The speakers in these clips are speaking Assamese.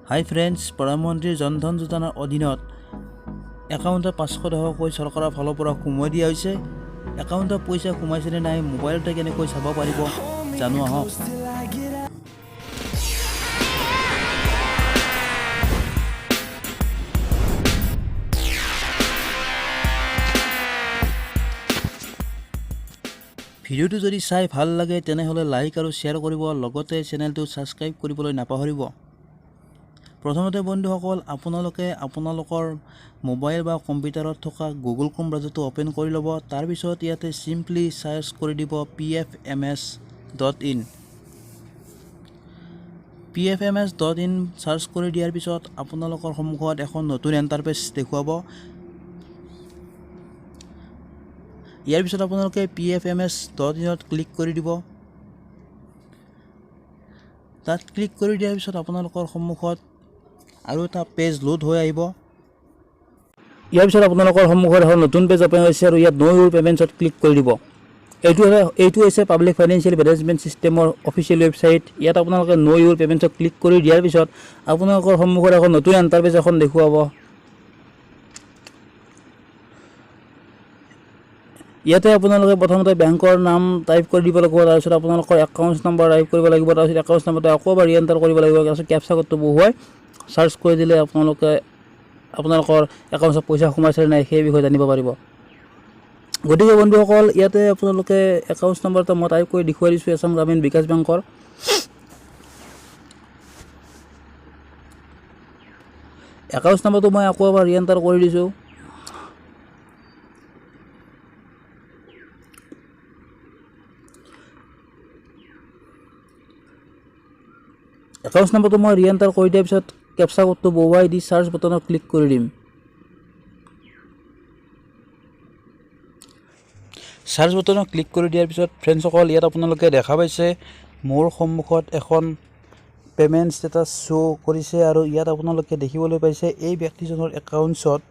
হাই ফ্ৰেণ্ডছ, প্ৰধানমন্ত্ৰী জন ধন যোজনাৰ অধীনত একাউণ্টত 500 টকাকৈ চৰকাৰৰ ফালৰ পৰা সোমাই দিয়া হৈছে। একাউণ্টত পইচা সোমাইছেনে নাই মোবাইলতে কেনেকৈ চাব পাৰিব জানো আহক। ভিডিঅ'টো যদি চাই ভাল লাগে তেনেহ'লে লাইক আৰু শ্বেয়াৰ কৰিব, লগতে চেনেলটো ছাবস্ক্ৰাইব কৰিবলৈ নাপাহৰিব। প্ৰথমতে বন্ধুসকল, আপোনালোকে আপোনালোকৰ মোবাইল বা কম্পিউটাৰত থকা গুগল ক্ৰম ব্ৰাউজাৰটো অ'পেন কৰি ল'ব। তাৰপিছত ইয়াতে চিম্পলি চাৰ্চ কৰি দিব pfms.in। pfms.in চাৰ্চ কৰি দিয়াৰ পিছত আপোনালোকৰ সন্মুখত এখন নতুন ইণ্টাৰফেচ দেখুৱাব। ইয়াৰ পিছত আপোনালোকে pfms.in ক্লিক কৰি দিব। তাত ক্লিক কৰি দিয়াৰ পিছত আপোনালোকৰ সন্মুখত আৰু এটা পেজ লোড হৈ আহিব। ইয়াৰ পিছত আপোনালোকৰ সন্মুখত এখন নতুন পেজ অ'পেন হৈছে আৰু ইয়াত নো ইউৰ পেমেণ্টছত ক্লিক কৰি দিব। এইটো হৈছে পাব্লিক ফাইনেন্সিয়েল মেনেজমেণ্ট ছিষ্টেমৰ অফিচিয়েল ৱেবছাইট। ইয়াত আপোনালোকে নো ইউৰ পেমেণ্টছত ক্লিক কৰি দিয়াৰ পিছত আপোনালোকৰ সন্মুখত এখন নতুন ইণ্টাৰফেচ এখন দেখুৱাব। ইয়াতে আপোনালোকে প্ৰথমতে বেংকৰ নাম টাইপ কৰি দিব লাগিব, তাৰপিছত আপোনালোকৰ একাউণ্ট নম্বৰ টাইপ কৰিব লাগিব, তাৰপিছত একাউণ্ট নম্বৰটো আকৌ এবাৰ ৰিএণ্টাৰ কৰিব লাগিব, তাৰপিছত কেপচা কোডটো বহুৱাই চাৰ্চ কৰি দিলে আপোনালোকে আপোনালোকৰ একাউণ্টত পইচা সোমাইছে নাই সেই বিষয়ে জানিব পাৰিব। গতিকে বন্ধুসকল, ইয়াতে আপোনালোকে একাউণ্ট নম্বৰটো মই টাইপ কৰি দেখুৱাই দিছোঁ, আসাম গ্ৰামীণ বিকাশ বেংকৰ। একাউণ্ট নম্বৰটো মই আকৌ এবাৰ ৰিএণ্টাৰ কৰি দিছোঁ। একাউণ্ট নম্বৰটো মই ৰিএণ্টাৰ কৰি দিয়াৰ পিছত কেপচা কোডটো বহুৱাই দি চাৰ্চ বটনত ক্লিক কৰি দিম। চাৰ্চ বটনত ক্লিক কৰি দিয়াৰ পিছত ফ্ৰেণ্ডসকল, ইয়াত আপোনালোকে দেখা পাইছে মোৰ সন্মুখত এখন পে'মেণ্ট ষ্টেটাছ শ্ব' কৰিছে আৰু ইয়াত আপোনালোকে দেখিবলৈ পাইছে এই ব্যক্তিজনৰ একাউণ্টছত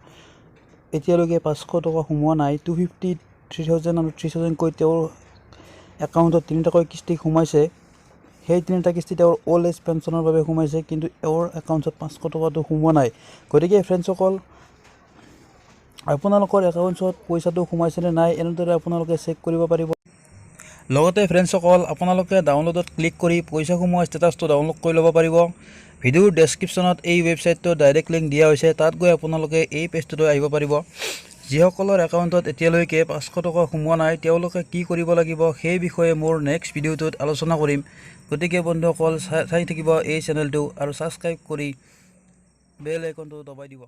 এতিয়ালৈকে 500 টকা সোমোৱা নাই। 253,000 আৰু 3,000কৈ তেওঁৰ একাউণ্টত 3টাকৈ কিস্তি সোমাইছে। সেই 3টা কিস্তি তেওঁৰ অল্ড এজ পেঞ্চনৰ বাবে সোমাইছে, কিন্তু তেওঁৰ একাউণ্টত 500 টকাটো সোমোৱা নাই। গতিকে ফ্ৰেণ্ডসকল, আপোনালোকৰ একাউণ্টত পইচাটো সোমাইছেনে নাই এনেদৰে আপোনালোকে চেক কৰিব পাৰিব। লগতে ফ্ৰেণ্ডসকল, আপোনালোকে ডাউনলোডত ক্লিক কৰি পইচা সোমোৱা ষ্টেটাছটো ডাউনলোড কৰি ল'ব পাৰিব। ভিডিঅ'ৰ ডেছক্ৰিপশ্যনত এই ৱেবছাইটটোৰ ডাইৰেক্ট লিংক দিয়া হৈছে, তাত গৈ আপোনালোকে এই পেজটোলৈ আহিব পাৰিব। যিসকলৰ একাউণ্টত এতিয়ালৈকে 500 টকা সোমোৱা নাই তেওঁলোকে কি কৰিব লাগিব সেই বিষয়ে মোৰ নেক্সট ভিডিঅ'টোত আলোচনা কৰিম। গতিকে বন্ধুসকল, চাই থাকিব এই চেনেলটো আৰু ছাবস্ক্ৰাইব কৰি বেল আইকনটো দবাই দিব।